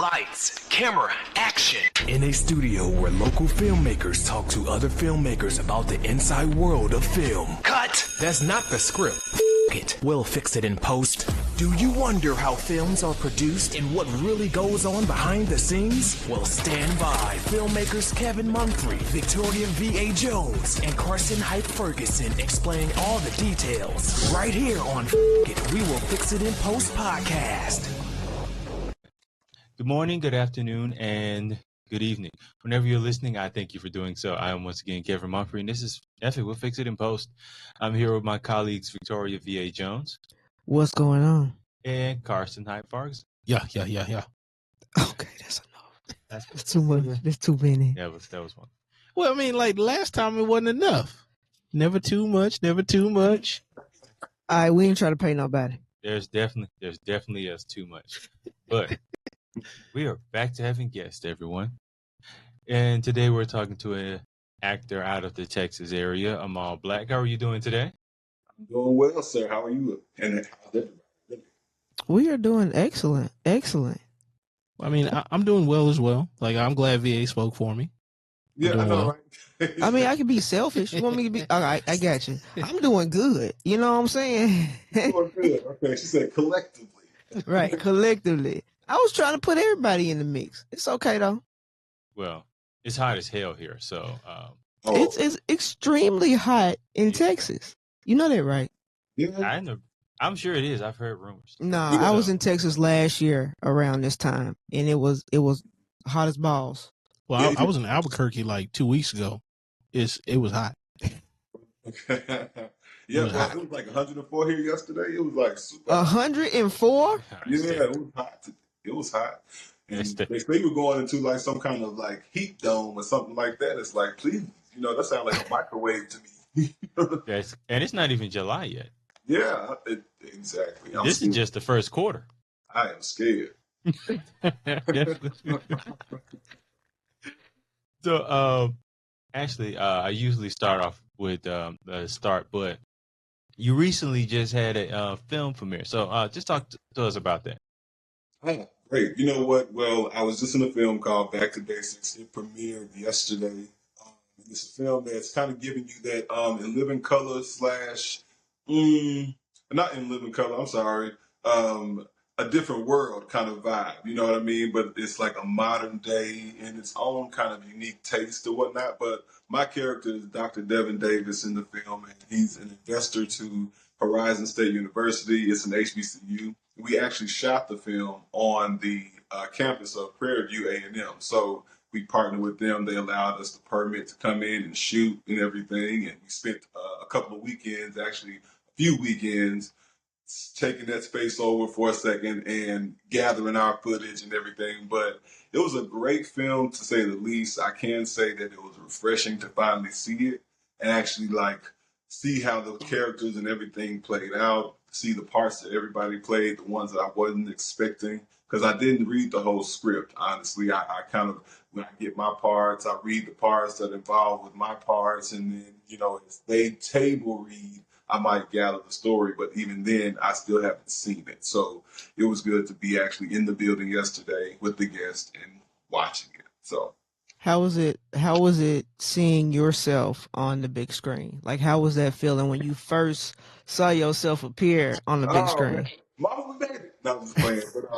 Lights, camera, action. In a studio where local filmmakers talk to other filmmakers about the inside world of film. Cut. That's not the script. It. We'll fix it in post. Do you wonder how films are produced and what really goes on behind the scenes? Well, stand by. Filmmakers Kevin Mumphrey, Victoria V.A. Jones, and Carson Hype Ferguson explain all the details. Right here on It. We Will Fix It in Post podcast. Good morning, good afternoon, and good evening. Whenever you're listening, I thank you for doing so. I am once again Kevin Mumphrey, and this is F It. We'll Fix It in Post. I'm here with my colleagues Victoria V.A. Jones. What's going on? And Carson Hype Ferguson. Yeah. Okay, that's enough. That's too much. That's too many. That was one. Well, I mean, like last time it wasn't enough. Never too much. All right, we ain't trying to pay nobody. There's definitely us too much. But we are back to having guests, everyone. And today we're talking to an actor out of the Texas area, Amal Black. How are you doing today? I'm doing well, sir. How are you? And how's everybody? We are doing excellent. I mean, I'm doing well as well. Like, I'm glad VA spoke for me. Yeah, I know, right? I mean, I can be selfish. You want me to be? All right, I got you. I'm doing good. You know what I'm saying? Doing good. Okay, she said collectively. Right, collectively. I was trying to put everybody in the mix. It's okay though. Well, it's hot as hell here, so It's extremely hot in Texas. You know that, right? Yeah. I'm sure it is. I've heard rumors. No, I was in Texas last year around this time, and it was hot as balls. Well, I was in Albuquerque like 2 weeks ago. It was hot. Yeah, it was like 104 here yesterday. It was like super 104? Yeah, it was hot. It was hot. And they say we're going into like some kind of like heat dome or something like that. It's like, please, that sounds like a microwave to me. And it's not even July yet. Yeah, exactly. This is just the first quarter. I am scared. So, actually, I usually start off with the start, but you recently just had a film premiere. So, just talk to us about that. Oh, great. You know what? Well, I was just in a film called Back to Basics. It premiered yesterday. It's a film that's kind of giving you that in living color not in living color, I'm sorry, a different world kind of vibe, you know what I mean? But it's like a modern day in its own kind of unique taste or whatnot. But my character is Dr. Devin Davis in the film, and he's an investor to Horizon State University. It's an HBCU. We actually shot the film on the campus of Prairie View A&M. So we partnered with them. They allowed us the permit to come in and shoot and everything. And we spent a couple of weekends, actually a few weekends, taking that space over for a second and gathering our footage and everything. But it was a great film, to say the least. I can say that it was refreshing to finally see it and actually see how the characters and everything played out, see the parts that everybody played, the ones that I wasn't expecting, because I didn't read the whole script. Honestly, I kind of, when I get my parts, I read the parts that involve with my parts, and then, as they table read, I might gather the story, but even then, I still haven't seen it. So it was good to be actually in the building yesterday with the guest and watching it. So. How was it seeing yourself on the big screen? Like, how was that feeling when you first saw yourself appear on the big screen? Man. Mama, we made it. No, I'm just playing. But it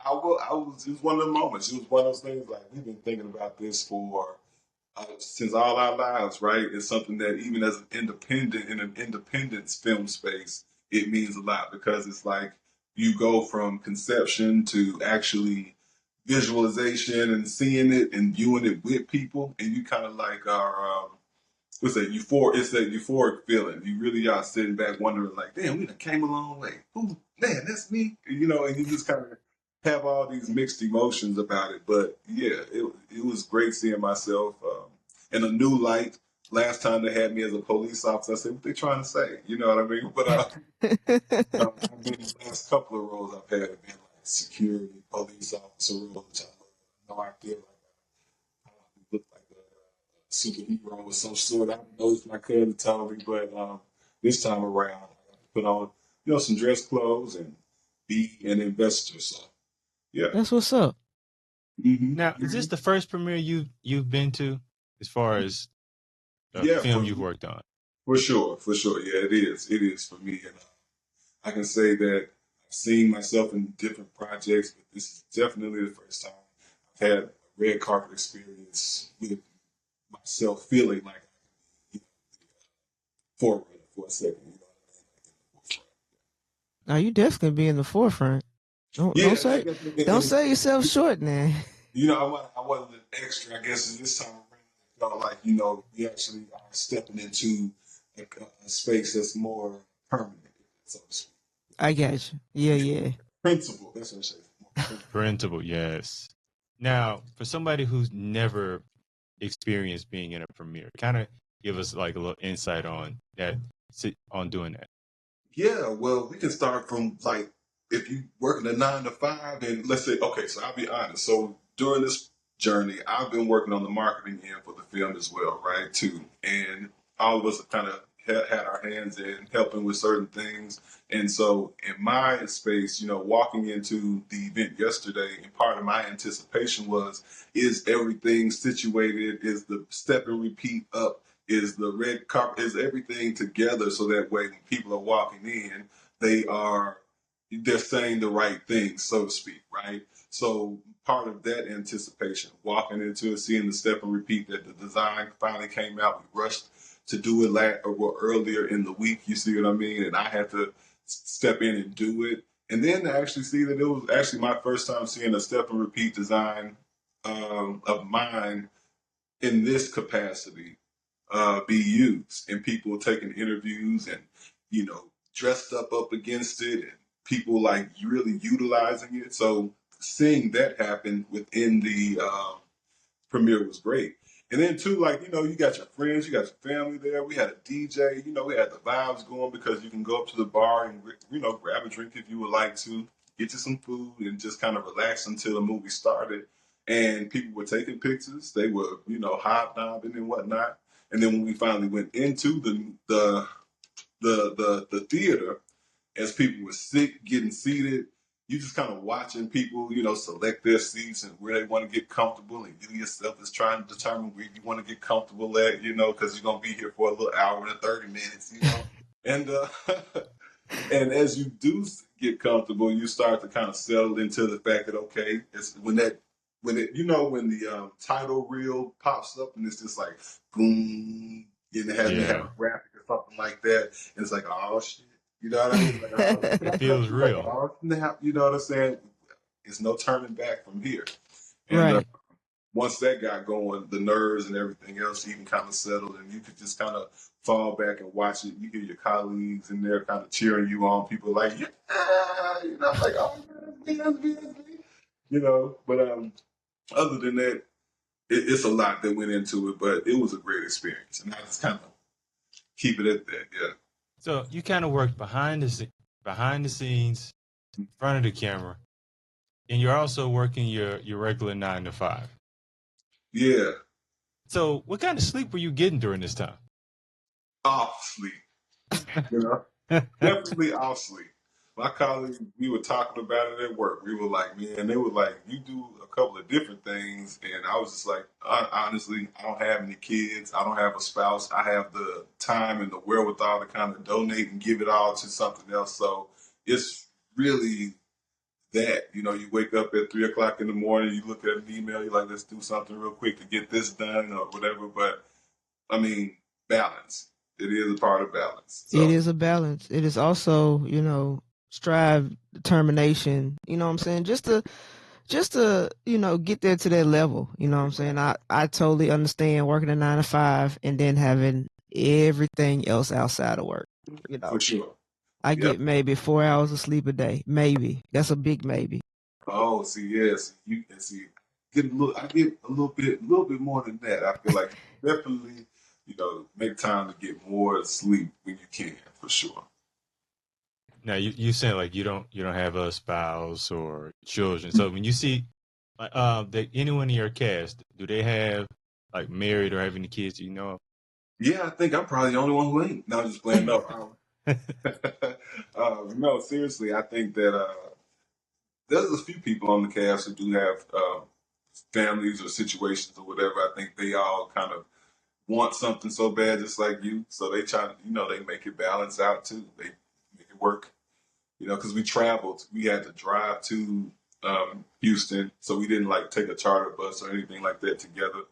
was one of the moments. It was one of those things like we've been thinking about this for since all our lives, right? It's something that even as an independent in an independence film space, it means a lot, because it's like you go from conception to actually visualization and seeing it and viewing it with people, and you kind of like are it's that euphoric feeling. You really are sitting back wondering like, damn, we done came a long way. Ooh, man, that's me. And you just kind of have all these mixed emotions about it. But yeah, it was great seeing myself in a new light. Last time they had me as a police officer, I said, what they trying to say? You know what I mean? But I mean, the last couple of roles I've had have been like security, police officer roles. I know I feel like I look like a superhero of some sort. I don't know if my cousin told me, but this time around, I got to put on, some dress clothes and be an investor. So, yeah. That's what's up. Now, is this the first premiere you've been to, as far as a Yeah, film you've worked on? for sure, for sure. Yeah, it is. It is for me, and I can say that I've seen myself in different projects, but this is definitely the first time I've had a red carpet experience with myself feeling like I can be, forerunner for a second. You know what I mean? Now you definitely be in the forefront. Don't Yeah, don't I say guess, don't sell yourself short, man. I wasn't an extra. I guess this time around, I felt like we actually are stepping into a space that's more permanent, so to speak. I got you. Yeah, yeah. Principle. That's what I say. More principle. Printable, yes. Now, for somebody who's never experienced being in a premiere, kind of give us like a little insight on that, on doing that. Yeah, well, we can start from like if you working a 9 to 5, and let's say, okay, so I'll be honest. So during this journey, I've been working on the marketing end for the film as well, right? Too, and all of us have kind of had our hands in helping with certain things. And so in my space, walking into the event yesterday, and part of my anticipation was, is everything situated? Is the step and repeat up? Is the red carpet, is everything together so that way when people are walking in, they're saying the right things, so to speak, right? So part of that anticipation, walking into it, seeing the step and repeat, that the design finally came out. We rushed to do it earlier in the week, you see what I mean? And I had to step in and do it. And then to actually see that it was actually my first time seeing a step and repeat design of mine in this capacity be used, and people taking interviews and dressed up against it, and people like really utilizing it. So seeing that happen within the premiere was great. And then too, like, you got your friends, you got your family there. We had a DJ, we had the vibes going, because you can go up to the bar and grab a drink if you would like to, get you some food, and just kind of relax until the movie started. And people were taking pictures, they were hobnobbing and whatnot. And then when we finally went into the theater, as people were getting seated, you just kind of watching people, select their seats and where they want to get comfortable, and you yourself is trying to determine where you want to get comfortable at, because you're gonna be here for a little hour and 30 minutes, and and as you do get comfortable, you start to kind of settle into the fact that, okay, it's when the title reel pops up and it's just like boom, and it has to have a graphic or something like that, and it's like, oh shit. You know what I mean? Like, It feels real. like, oh, snap, you know what I'm saying? There's no turning back from here. And Right. once that got going, the nerves and everything else, you can kind of settle, and you could just kind of fall back and watch it. You hear your colleagues in there kind of cheering you on. People like, yeah, like, oh, But other than that, it's a lot that went into it, but it was a great experience, and I just kind of keep it at that. Yeah. So you kind of worked behind the scenes, in front of the camera, and you're also working your regular 9 to 5. Yeah. So what kind of sleep were you getting during this time? Off sleep. Definitely off sleep. My colleagues, we were talking about it at work. We were like, man, they were like, you do a couple of different things. And I was just like, honestly, I don't have any kids. I don't have a spouse. I have the time and the wherewithal to kind of donate and give it all to something else. So it's really that, you wake up at 3 o'clock in the morning, you look at an email, you're like, let's do something real quick to get this done or whatever. But I mean, balance. It is a part of balance. So. It is a balance. It is also, strive, determination, you know what I'm saying? Just to, get there to that level. You know what I'm saying? I totally understand working a 9 to 5 and then having everything else outside of work. For sure. I get maybe 4 hours of sleep a day. Maybe. That's a big maybe. Oh, see, yes. You can see I get a little bit more than that. I feel like definitely, make time to get more sleep when you can, for sure. Now you saying like you don't have a spouse or children. So when you see anyone in your cast, do they have like married or have any kids? Yeah, I think I'm probably the only one who ain't. No, I'm just playing. No, no, seriously, I think that there's a few people on the cast who do have families or situations or whatever. I think they all kind of want something so bad, just like you. So they try to, they make it balance out too. They make it work, because we traveled. We had to drive to Houston, so we didn't like take a charter bus or anything like that together.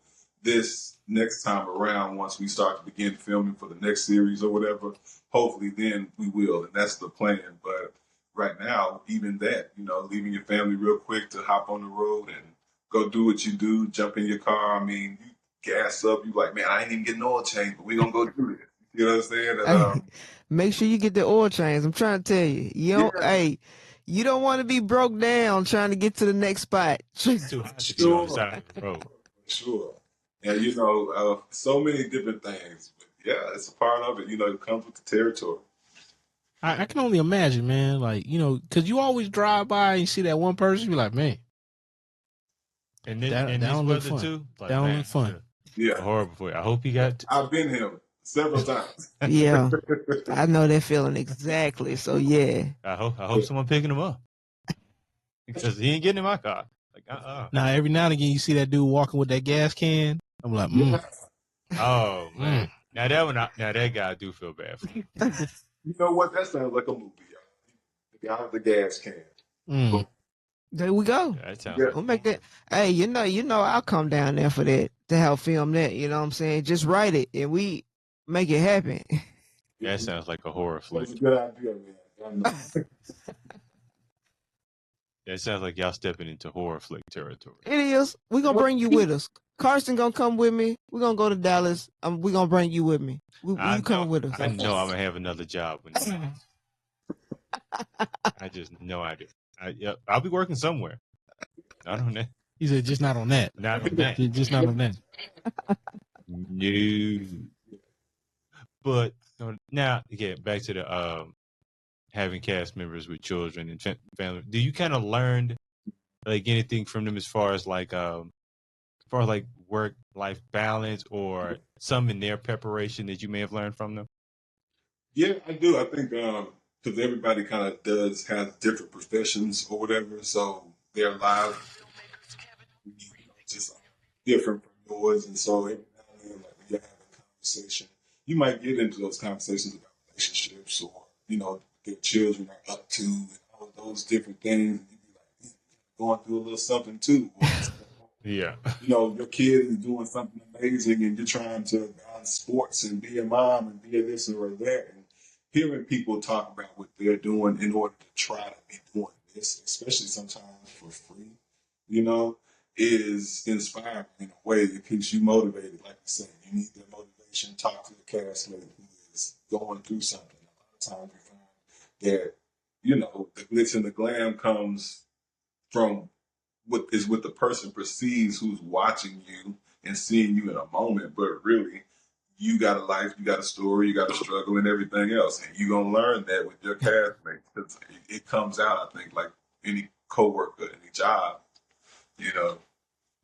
This next time around, once we start to begin filming for the next series or whatever, hopefully then we will, and that's the plan. But right now, even that, leaving your family real quick to hop on the road and go do what you do, jump in your car. I mean, you gas up, you like, man, I ain't even getting oil change, but we gonna go do this. You know what I'm saying? And, Make sure you get the oil change. I'm trying to tell you, you don't want to be broke down trying to get to the next spot. It's too hot to be on the side of the road. Sure. And, so many different things. But yeah, it's a part of it. It comes with the territory. I can only imagine, man. Like, because you always drive by and you see that one person, you're like, man. And that this don't look weather fun. too. Like, That don't look fun. Yeah. Horrible for you. I hope you got. I've been here several times. Yeah, I know that feeling exactly. So yeah, I hope someone picking him up because he ain't getting in my car. Like, Now, every now and again, you see that dude walking with that gas can. I'm like, Oh man. Now that guy I do feel bad for. You know what? That sounds like a movie, y'all. The guy with the gas can. there we go. That sounds. Yeah. We'll make that. Hey, I'll come down there for that to help film that. You know what I'm saying? Just write it and we make it happen. That sounds like a horror flick. That's a good idea, man. That sounds like y'all stepping into horror flick territory. It is. We're gonna bring you with us. Carson gonna come with me. We're gonna go to Dallas. We're gonna bring you with me. You coming with us. I know I'm gonna have another job. I just no idea. I'll be working somewhere. Not on that. he said, just not on that. Not on that. Just not on that. No. But now, again, back to the having cast members with children and family. Do you kind of learn like anything from them as far as work-life balance or some in their preparation that you may have learned from them? Yeah, I do. I think because everybody kind of has different professions or whatever, so their lives just different from yours, and so every now and then, like when you're having a conversation, you might get into those conversations about relationships or their children are up to and all of those different things. And you be like, going through a little something too. Yeah. Your kid is doing something amazing and you're trying to balance sports and be a mom and be a this or that. And hearing people talk about what they're doing in order to try to be doing this, especially sometimes for free, is inspiring in a way. It keeps you motivated. Like I said, you need that motivation. Talk to the castmate who is going through something. A lot of times we find that, the glitz and the glam comes from what the person perceives who's watching you and seeing you in a moment, but really you got a life, you got a story, you got a struggle and everything else. And you're going to learn that with your castmates because it comes out, I think, like any coworker, any job,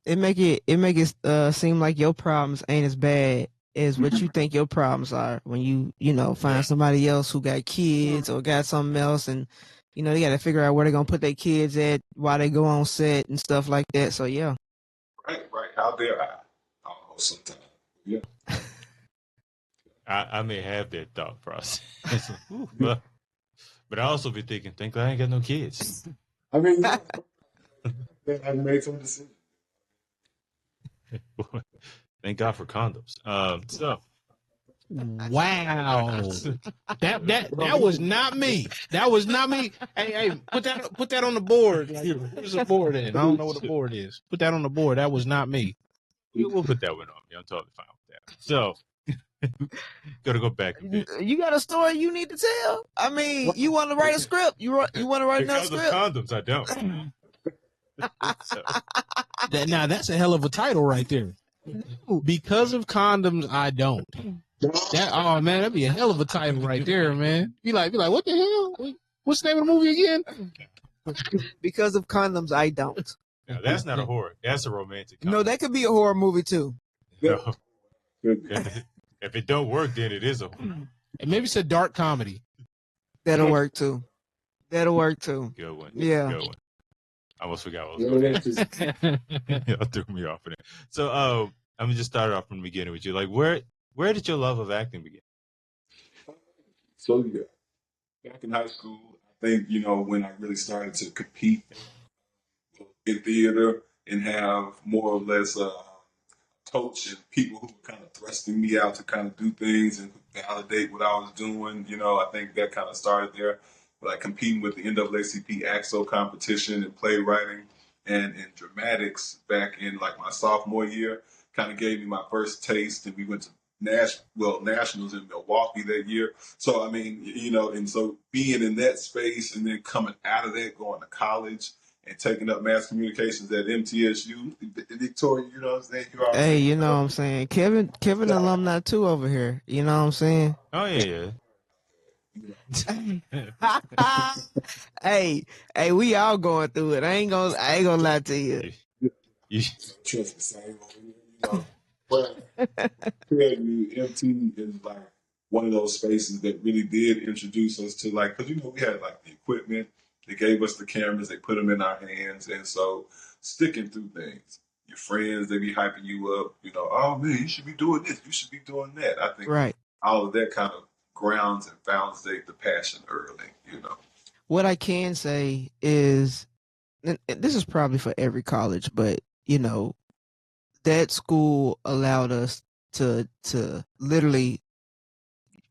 It make it seem like your problems ain't as bad as what you think your problems are when you find somebody else who got kids or got something else, and they got to figure out where they're gonna put their kids at while they go on set and stuff like that. So yeah, right. How dare I? Almost sometimes, yeah. I may have that thought process, but I also be thinking, thank God I ain't got no kids. I mean, I made some decisions. Thank God for condoms. So Wow. That was not me. That was not me. Hey, put that on the board. Like, where's the board at? I don't know what the board is. Put that on the board. That was not me. We'll put that one on. I'm totally fine with that. So gotta go back a bit. You got a story you need to tell. I mean, you want to write a script? You want to write another Because of script? condoms, I don't. So, Now that's a hell of a title right there. Because of condoms, I don't. Oh man, that'd be a hell of a title right there, man. Be like, what the hell? What's the name of the movie again? Because of condoms, I don't. no, that's not a horror. That's a romantic comedy. No, that could be a horror movie too. No. If it don't work, then it is a horror. And maybe it's a dark comedy. That'll work too. That'll work too. Good one. Yeah. Good one. I almost forgot what I was going to ask. Y'all threw me off in it. So, I'm gonna just start off from the beginning with you. Like, where did your love of acting begin? So yeah, back in high school, I think when I really started to compete in theater and have more or less coach and people who were kind of thrusting me out to kind of do things and validate what I was doing. I think that kind of started there. Like competing with the NAACP AXO competition in playwriting and in dramatics back in like my sophomore year kind of gave me my first taste. And we went to nationals in Milwaukee that year. So, I mean, and so being in that space and then coming out of that, going to college, and taking up mass communications at MTSU, Victoria, you know what I'm saying? Hey, you know what I'm saying? Kevin alumni too over here. You know what I'm saying? Oh yeah. Hey, we all going through it. I ain't gonna lie to you. You, Trust me, same over here, But tell you, MT is like one of those spaces that really did introduce us to because we had like the equipment, they gave us the cameras, they put them in our hands, and so sticking through things. Your friends, they be hyping you up. Oh man, you should be doing this, you should be doing that. I think Right. all of that kind of grounds and validate the passion early. What I can say is, and this is probably for every college, but that school allowed us to literally,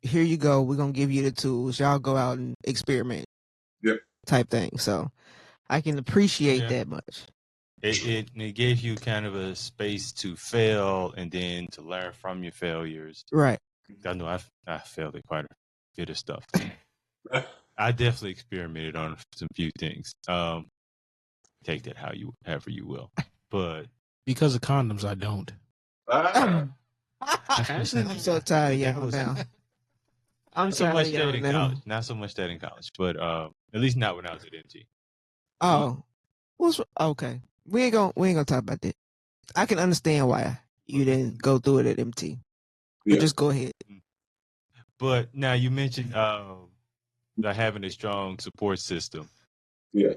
here you go, we're gonna give you the tools, y'all go out and experiment. Yep. Type thing. So I can appreciate that much. It gave you kind of a space to fail and then to learn from your failures. Right. I know I failed at quite a bit of stuff. I definitely experimented on some few things. Take that however you will, but because of condoms, I don't. I'm so tired of y'all now. I'm not so much tired of that in y'all now. college. Not so much that in college, but at least not when I was at MT. Oh, okay? We ain't gonna talk about that. I can understand why you didn't go through it at MT. But just go ahead. But now you mentioned having a strong support system. Yeah.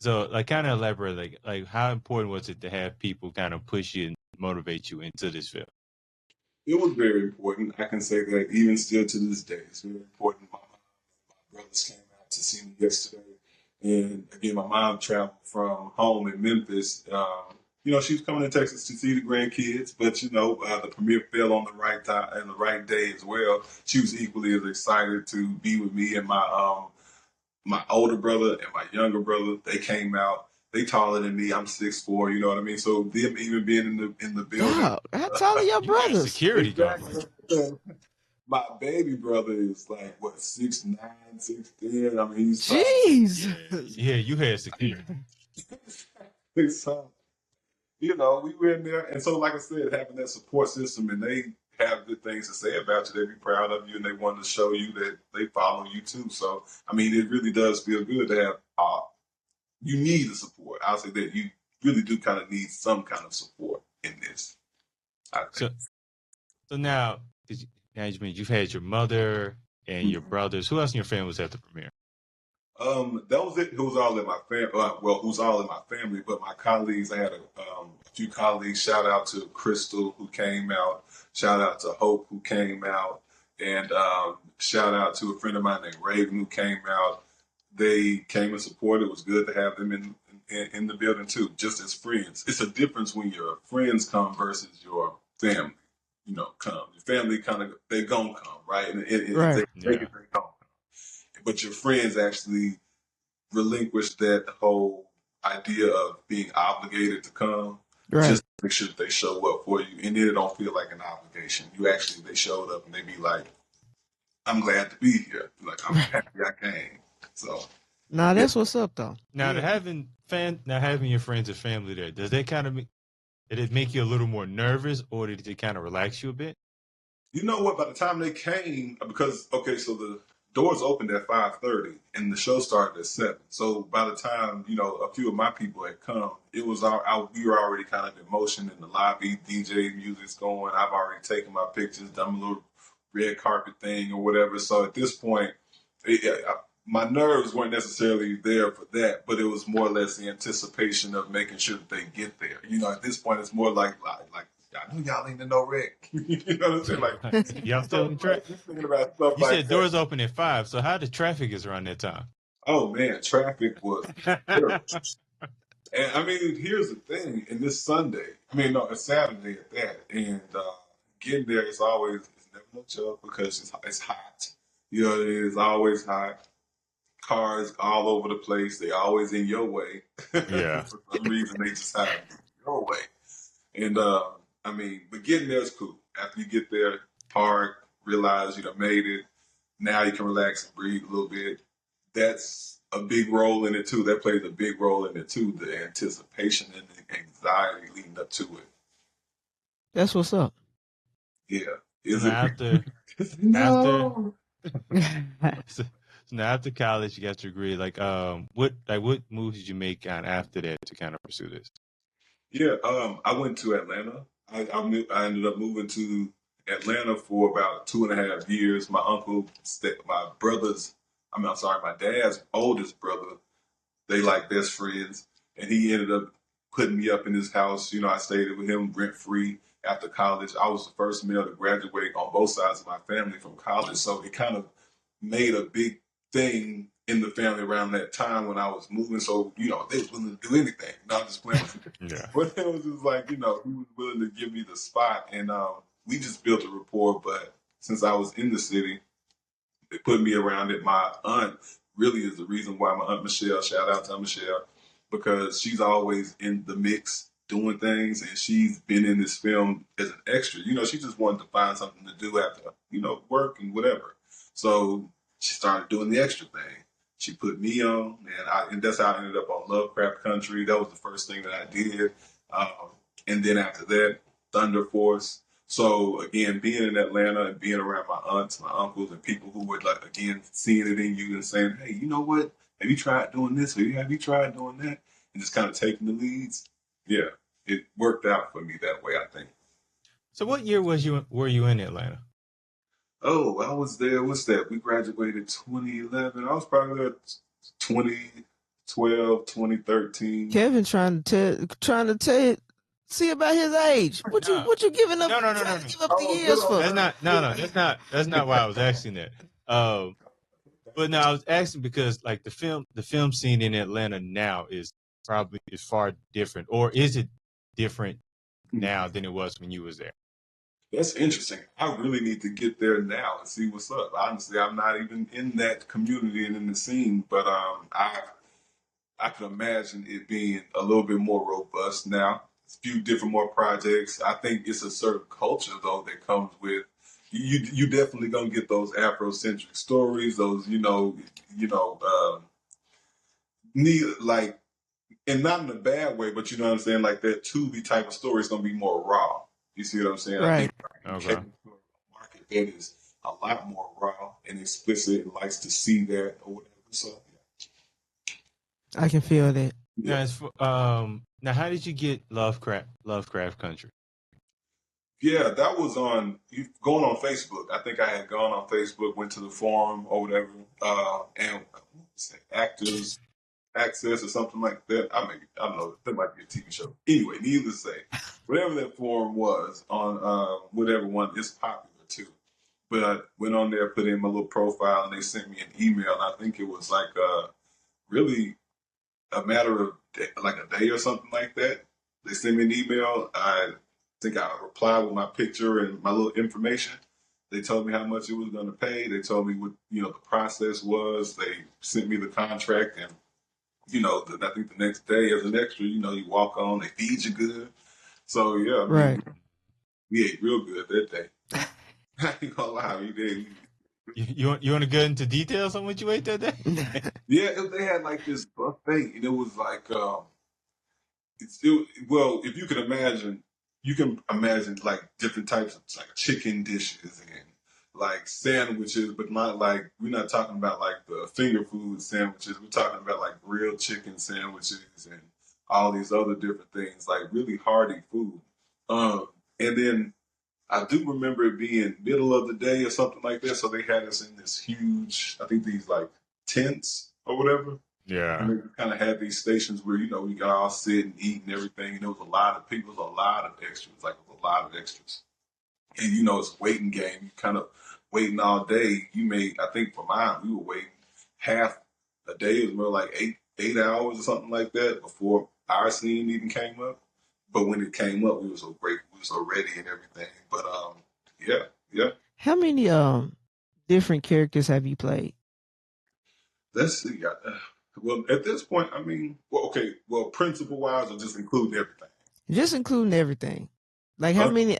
So, kind of elaborate, like how important was it to have people kind of push you and motivate you into this field? It was very important. I can say that even still to this day, it's very important. My brothers came out to see me yesterday, and again, my mom traveled from home in Memphis. She was coming to Texas to see the grandkids, but the premiere fell on the right time and the right day as well. She was equally as excited to be with me and my older brother and my younger brother. They came out. They taller than me. I'm 6'4". You know what I mean. So them even being in the building. Wow, how tall are your brothers? Security guard. My baby brother is like 6'9", 6'10". I mean, he's jeez. Yeah, you had security. So, we were in there, and so like I said, having that support system, and they have good things to say about you. They be proud of you, and they want to show you that they follow you too. So, I mean, it really does feel good to have. You need the support. I'll say that you really do kind of need some kind of support in this. So now, you've had your mother and your brothers. Who else in your family was at the premiere? That was it. It was all in my family. Who's all in my family, but my colleagues. I had a few colleagues. Shout out to Crystal who came out. Shout out to Hope who came out, and shout out to a friend of mine named Raven who came out. They came and supported. It was good to have them in the building too, just as friends. It's a difference when your friends come versus your family. Come. Your family they gonna come, right? And Right. they gonna come. But your friends actually relinquish that whole idea of being obligated to come. Right. Just make sure that they show up for you, and then it don't feel like an obligation. They showed up and they be like, "I'm glad to be here. Like I'm happy I came." So. Nah, that's what's up though. Now, having your friends and family there, does that kind of did it make you a little more nervous, or did it kind of relax you a bit? You know what? By the time they came, so the doors opened at 5:30 and the show started at 7. So by the time a few of my people had come, it was we were already kind of in motion in the lobby. DJ music's going. I've already taken my pictures, done a little red carpet thing or whatever. So at this point, my nerves weren't necessarily there for that, but it was more or less the anticipation of making sure that they get there. You know, at this point, it's more like I know y'all ain't in no wreck. You know what I'm saying? Like, Y'all still in track. just thinking about stuff You like said that. doors open at 5, so how the traffic is around that time? Oh man, traffic was terrible. And I mean, here's the thing: in this Sunday, I mean, no, it's Saturday at that, and getting there, it's never no joke because it's hot. You know, it is always hot. Cars all over the place. They always in your way. Yeah. For some reason, they just have to be your way. And I mean, but getting there is cool. After you get there, park, realize you done made it. Now you can relax and breathe a little bit. That's a big role in it too. That plays a big role in it too. The anticipation and the anxiety leading up to it. That's what's up. Yeah. So Is now it? no. That's So now after college, you got your degree. What moves did you make after that to kind of pursue this? Yeah. I went to Atlanta. I ended up moving to Atlanta for about 2.5 years. My dad's oldest brother, they like best friends, and he ended up putting me up in his house. You know, I stayed with him rent free after college. I was the first male to graduate on both sides of my family from college, so it kind of made a big thing in the family around that time when I was moving. So, you know, they was willing to do anything. Not just playing with me. Yeah. But it was just like, you know, he was willing to give me the spot, and we just built a rapport. But since I was in the city, they put me around it. My aunt really is the reason why. My aunt Michelle, shout out to Michelle, because she's always in the mix doing things, and she's been in this film as an extra. You know, she just wanted to find something to do after, you know, work and whatever. So she started doing the extra thing. She put me on, and that's how I ended up on Lovecraft Country. That was the first thing that I did. Um, and then after that, Thunder Force. So again, being in Atlanta and being around my aunts, my uncles, and people who would like again seeing it in you and saying, "Hey, you know what? Have you tried doing this? Or have you tried doing that?" And just kind of taking the leads. Yeah, it worked out for me that way, I think. So what year were you in Atlanta? Oh, I was there. What's that? We graduated 2011. I was probably there 2012, 2013. Kevin trying to tell see about his age. What No. you giving up? No. Trying to give up the Oh, years good on for? her. That's not why I was asking that. But no, I was asking because like the film scene in Atlanta now is far different, or is it different now than it was when you was there? That's interesting. I really need to get there now and see what's up. Honestly, I'm not even in that community and in the scene, but I can imagine it being a little bit more robust now. A few different more projects. I think it's a certain culture though that comes with you definitely gonna get those Afrocentric stories, those need like, and not in a bad way, but you know what I'm saying, like that Tubi type of story is gonna be more raw. You see what I'm saying? I Right. think Okay. a market that is a lot more raw and explicit and likes to see that or whatever. So I can feel that. Now, yeah. now how did you get Lovecraft Country? Yeah, that was going on Facebook. I think I had gone on Facebook, went to the forum or whatever, and Actors Access or something like that. I don't know. That might be a TV show. Anyway, needless to say, whatever that forum was on whatever one is popular too. But I went on there, put in my little profile, and they sent me an email. And I think it was like really a matter of like a day or something like that. They sent me an email. I think I replied with my picture and my little information. They told me how much it was going to pay. They told me what the process was. They sent me the contract, and I think the next day as an extra, you walk on. They feed you good. So yeah, I mean, Right. we ate real good that day. I ain't gonna lie, we did. You want to go into details on what you ate that day? Yeah, they had like this buffet, and it was like well, if you can imagine like different types of like chicken dishes and like sandwiches, but not like, we're not talking about like the finger food sandwiches. We're talking about like grilled chicken sandwiches and all these other different things, like really hearty food. And then I do remember it being middle of the day or something like that. So they had us in this huge, I think these like tents or whatever. Yeah. And they kind of had these stations where, you know, we got all sit and eat and everything. And there was a lot of people, a lot of extras, like a lot of extras. And, you know, it's a waiting game. You kind of waiting all day. I think for mine, we were waiting half a day. It was more like eight hours or something like that before our scene even came up. But when it came up, we were so great. We were so ready and everything. But, yeah. How many different characters have you played? Let's see. Well, at this point, I mean, principle wise, or just including everything. Just including everything. Like how many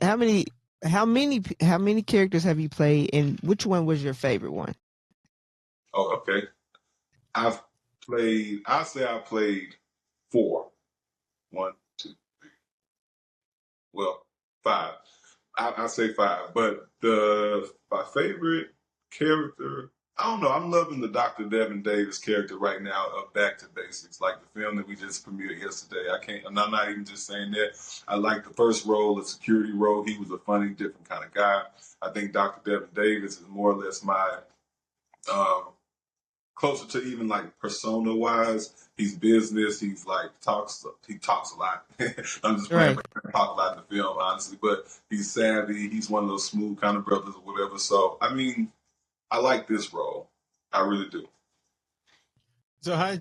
characters have you played, and which one was your favorite one? Oh, okay. I've played 4. 1, 2, 3. Well, 5. I say 5, but my favorite character, I don't know. I'm loving the Dr. Devin Davis character right now of Back to Basics, like the film that we just premiered yesterday. I'm not even just saying that. I like the first role, the security role. He was a funny, different kind of guy. I think Dr. Devin Davis is more or less my closer to even like persona wise. He's business. He's like he talks a lot. I'm just playing, but talk a lot in the film, honestly. But he's savvy. He's one of those smooth kind of brothers or whatever. So I mean, I like this role. I really do. So how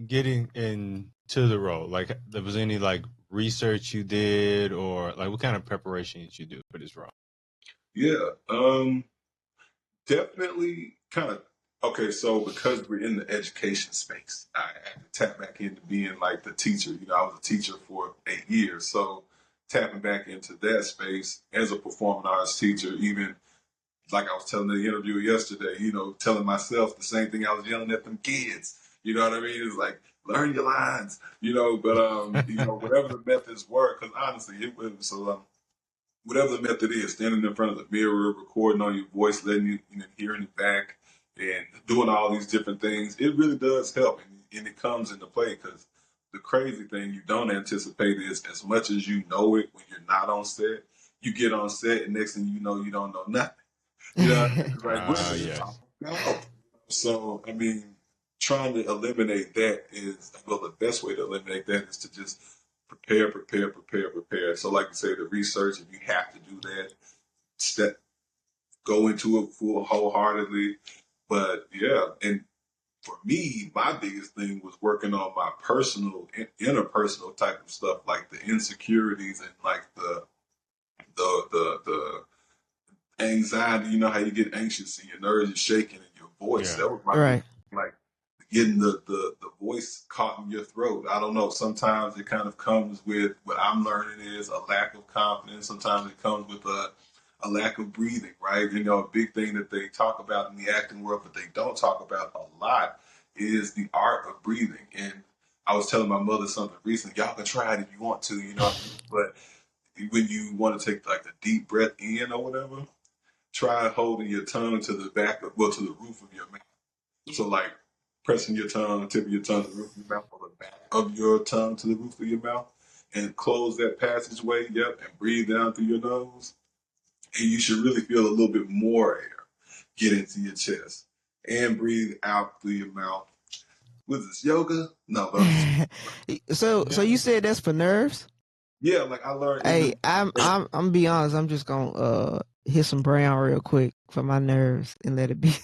getting into the role? Like, there was any like research you did, or like what kind of preparation did you do for this role? Yeah, definitely kind of. Okay, so because we're in the education space, I had to tap back into being like the teacher. You know, I was a teacher for 8 years, so tapping back into that space as a performing arts teacher, even like I was telling the interviewer yesterday, you know, telling myself the same thing I was yelling at them kids. You know what I mean? It's like, learn your lines, you know, but, you know, whatever the methods were, because honestly, it was, whatever the method is, standing in front of the mirror, recording on your voice, letting you know, hearing it back, and doing all these different things, it really does help. And it comes into play because the crazy thing you don't anticipate is as much as you know it when you're not on set, you get on set and next thing you know know nothing. You know, like, no. So, I mean, trying to eliminate that the best way to eliminate that is to just prepare. So, like you say, the research, if you have to do that, go into it full wholeheartedly. But yeah, and for me, my biggest thing was working on my personal, interpersonal type of stuff, like the insecurities and like the anxiety. You know how you get anxious and your nerves are shaking and your voice. Yeah. That was my right. like getting the voice caught in your throat. I don't know. Sometimes it kind of comes with what I'm learning is a lack of confidence. Sometimes it comes with a lack of breathing, right? You know, a big thing that they talk about in the acting world, but they don't talk about a lot is the art of breathing. And I was telling my mother something recently. Y'all can try it if you want to, you know, but when you want to take like a deep breath in or whatever, try holding your tongue to the to the roof of your mouth. So like pressing your tongue, tip of your tongue to the roof of your mouth, or the back of your tongue to the roof of your mouth, and close that passageway, and breathe down through your nose. And you should really feel a little bit more air get into your chest. And breathe out through your mouth. Was this yoga? No, but so you said that's for nerves? Yeah, like I learned. Hey, I'm be honest, I'm just gonna hit some brown real quick for my nerves and let it be.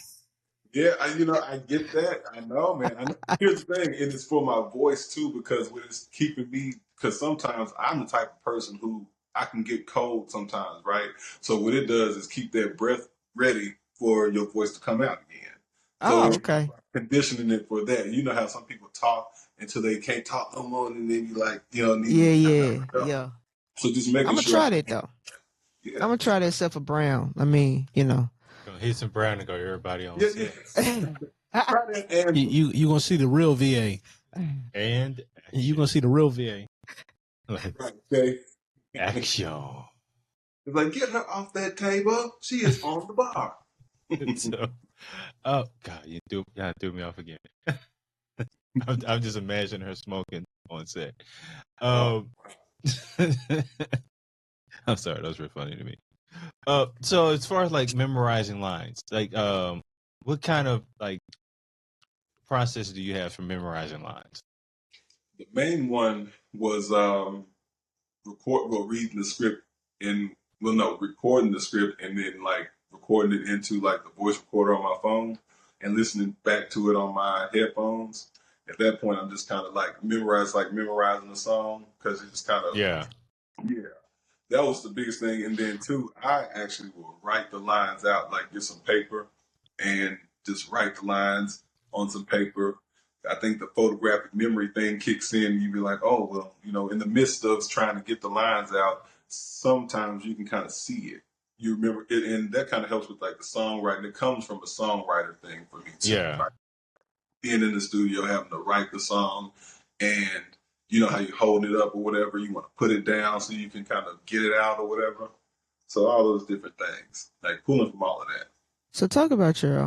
Yeah, I get that. I know, man. I know. Here's the thing, and it's for my voice too, because what it's keeping me, because sometimes I'm the type of person who I can get cold sometimes, right? So what it does is keep that breath ready for your voice to come out again. So okay. Conditioning it for that. You know how some people talk until they can't talk no more, and then you like, Yeah. So just making I'm gonna sure. try that though. Yeah. I'm gonna try that except for brown. I mean, Gonna hit some brown and go everybody on. And you gonna see the real VA, and you gonna see the real VA. okay. Action. It's like, get her off that table. She is on the bar. So, oh God, you threw me off again. I'm just imagining her smoking on set. I'm sorry, that was really funny to me. So as far as like memorizing lines, like what kind of like process do you have for memorizing lines? The main one was reading the script recording the script and then like recording it into like the voice recorder on my phone and listening back to it on my headphones. At that point, I'm just kind of like memorizing the song because it just kind of Yeah. That was the biggest thing. And then too, I actually will write the lines out, like get some paper and just write the lines on some paper. I think the photographic memory thing kicks in. You be like, oh, well, in the midst of trying to get the lines out, sometimes you can kind of see it. You remember it, and that kind of helps with like the songwriting. It comes from a songwriter thing for me too. Yeah. Like, being in the studio, having to write the song, and you know how you hold it up or whatever, you want to put it down so you can kind of get it out or whatever. So all those different things, like pulling from all of that. So talk about your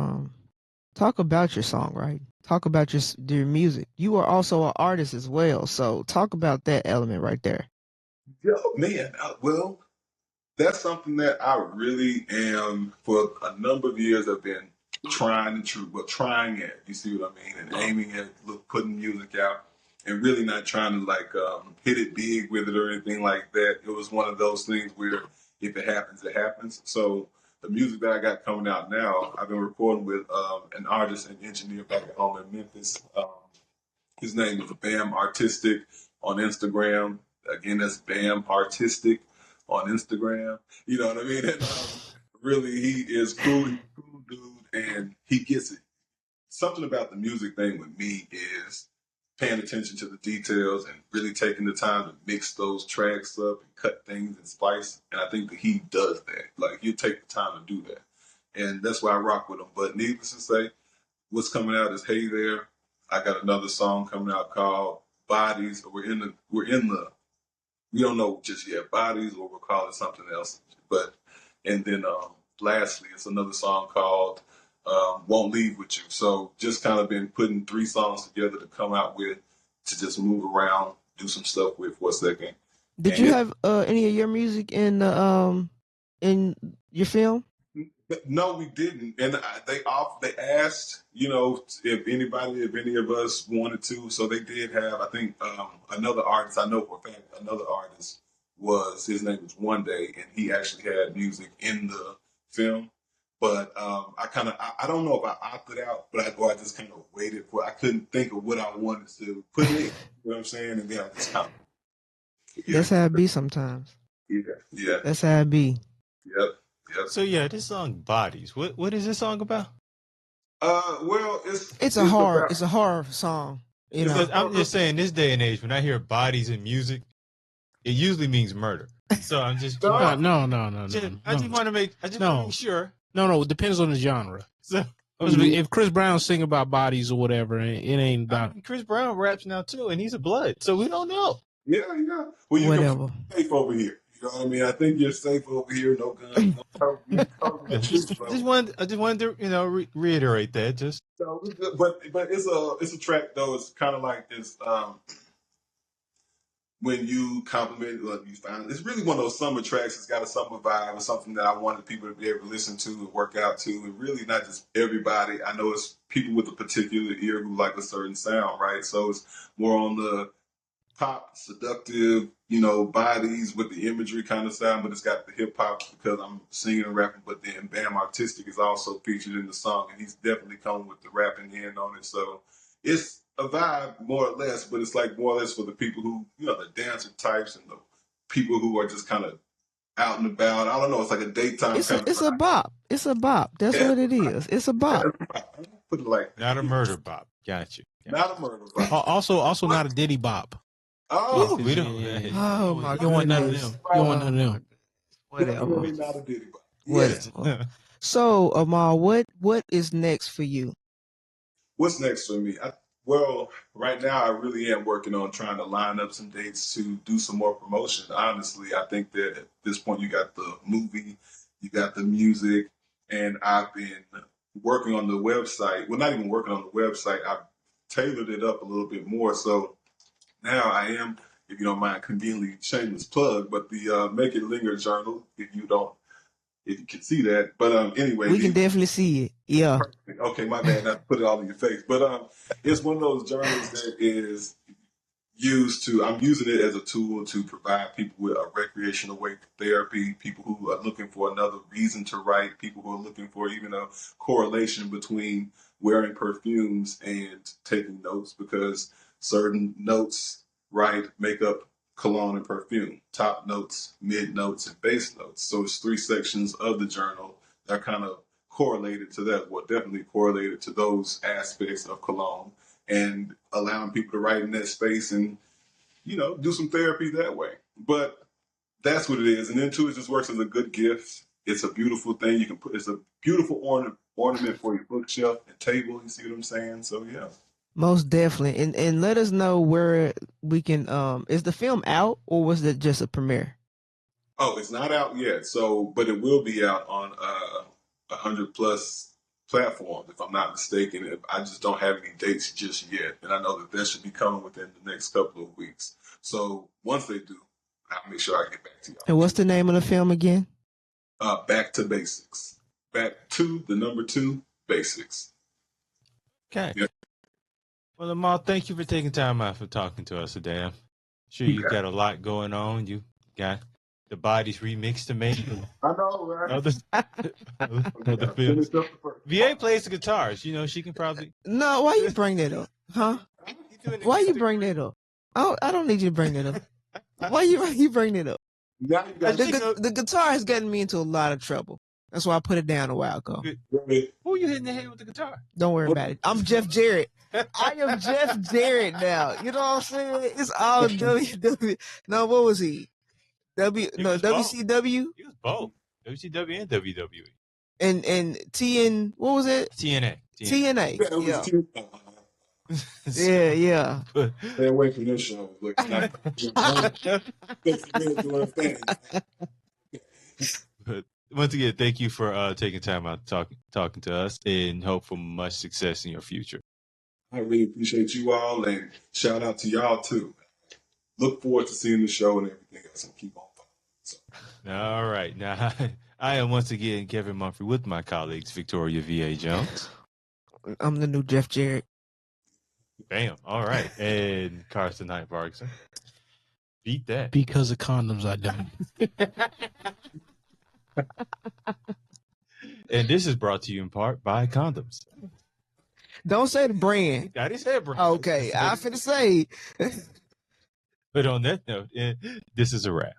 songwriting. Talk about your music. You are also an artist as well. So talk about that element right there. Yo, man, well, that's something that I really am for a number of years. I've been trying it. You see what I mean? And aiming at putting music out and really not trying to like hit it big with it or anything like that. It was one of those things where if it happens, it happens. So the music that I got coming out now, I've been recording with an artist and engineer back at home in Memphis. His name is Bam Artistic on Instagram. Again, that's Bam Artistic on Instagram. You know what I mean? And really, he is cool. He's a cool dude, and he gets it. Something about the music thing with me is paying attention to the details and really taking the time to mix those tracks up and cut things and splice. And I think that he does that. Like, he'll take the time to do that. And that's why I rock with him. But needless to say, what's coming out is Hey There. I got another song coming out called Bodies. We don't know just yet, Bodies, or we'll call it something else. And then lastly, it's another song called Won't Leave With You. So just kind of been putting 3 songs together to come out with, to just move around, do some stuff with for a second. Did you have any of your music in your film? No, we didn't. And they asked, if any of us wanted to. So they did have, I think, another artist. I know for a fact another artist his name was One Day, and he actually had music in the film. But I don't know if I opted out, but I just kind of waited for. I couldn't think of what I wanted to put in. You know what I'm saying? And then I just kind of. That's how it be sometimes. Yeah. That's how it be. Yep. So yeah, this song Bodies. What is this song about? Well, it's a horror song. Because I'm just saying, this day and age, when I hear bodies in music, it usually means murder. So I'm just No. I just want to make sure. No, it depends on the genre. So if Chris Brown's singing about bodies or whatever, it ain't about. Chris Brown raps now too, and he's a blood, so we don't know. Yeah. Well, you Whatever. can safe over here. You know what I mean? I think you're safe over here. No guns. I just wanted to reiterate that. Just but it's a track though. It's kind of like this. When you compliment, you find it's really one of those summer tracks. It's got a summer vibe. It's something that I wanted people to be able to listen to and work out to. And really not just everybody. I know it's people with a particular ear who like a certain sound, right? So it's more on the pop, seductive, bodies with the imagery kind of sound, but it's got the hip hop because I'm singing and rapping. But then Bam Artistic is also featured in the song, and he's definitely coming with the rapping end on it. So it's a vibe more or less, but it's like more or less for the people who, the dancer types and the people who are just kind of out and about. I don't know. It's like a daytime. It's a bop. It's a bop. That's what it is. It's a bop. Put it like not a murder bop. Got you. Not a murder bop. Also not a Diddy bop. Oh, we don't. Oh my You don't want none of them. You don't want none of them. Definitely not a Diddy bop. Whatever. So, Amal, what is next for you? What's next for me? Well, right now I really am working on trying to line up some dates to do some more promotion. Honestly, I think that at this point you got the movie, you got the music, and I've been working on the website. Well, not even working on the website. I've tailored it up a little bit more. So now I am, if you don't mind, conveniently shameless plug, but the Make It Lingered Journal, if if you can see that. But anyway, We can definitely see it. Yeah. okay, my bad, not to put it all in your face. But it's one of those journals that is I'm using it as a tool to provide people with a recreational way for therapy, people who are looking for another reason to write, people who are looking for even a correlation between wearing perfumes and taking notes, because certain notes, right, make up cologne and perfume, top notes, mid notes, and base notes. So it's 3 sections of the journal that are kind of correlated to that, well, definitely correlated to those aspects of cologne, and allowing people to write in that space and, do some therapy that way. But that's what it is. And then too, it just works as a good gift. It's a beautiful thing. It's a beautiful ornament for your bookshelf and table. You see what I'm saying? So yeah. Most definitely. And let us know where we can is the film out, or was it just a premiere? Oh, it's not out yet. But it will be out on 100 plus platforms, if I'm not mistaken. I just don't have any dates just yet, and I know that should be coming within the next couple of weeks. So once they do, I'll make sure I get back to y'all. And what's the name of the film again? Back to Basics. Back to the number 2 basics. Okay. Yeah. Well, Amal, thank you for taking time out for talking to us today. I'm sure you've got a lot going on. You got the bodies remixed to make. I know, right? Other films. VA plays the guitars. She can probably. No, why you bring that up? Huh? Why you bring that up? I don't need you to bring that up. Why you bring that up? Now you got The guitar has gotten me into a lot of trouble. That's why I put it down a while ago. Who you hitting the head with the guitar? Don't worry about it. I'm Jeff Jarrett. I am Jeff Jarrett now. You know what I'm saying? It's all WW. No, what was he? WCW? He was both. WCW and WWE. And TN, what was it? TNA. TNA. Yeah. Stay away from this show. Look, But once again, thank you for taking time out talking to us, and hope for much success in your future. I really appreciate you all, and shout out to y'all too. Look forward to seeing the show and everything else, and keep on following. So. All right. Now, I am once again Kevin Mumphrey with my colleagues Victoria V.A. Jones. I'm the new Jeff Jarrett. Bam. All right. And Carson Knight Parkinson. Beat that. Because of condoms, I don't. And this is brought to you in part by condoms. Don't say the brand. I didn't say brand. Okay, I finna say. But on that note, this is a wrap.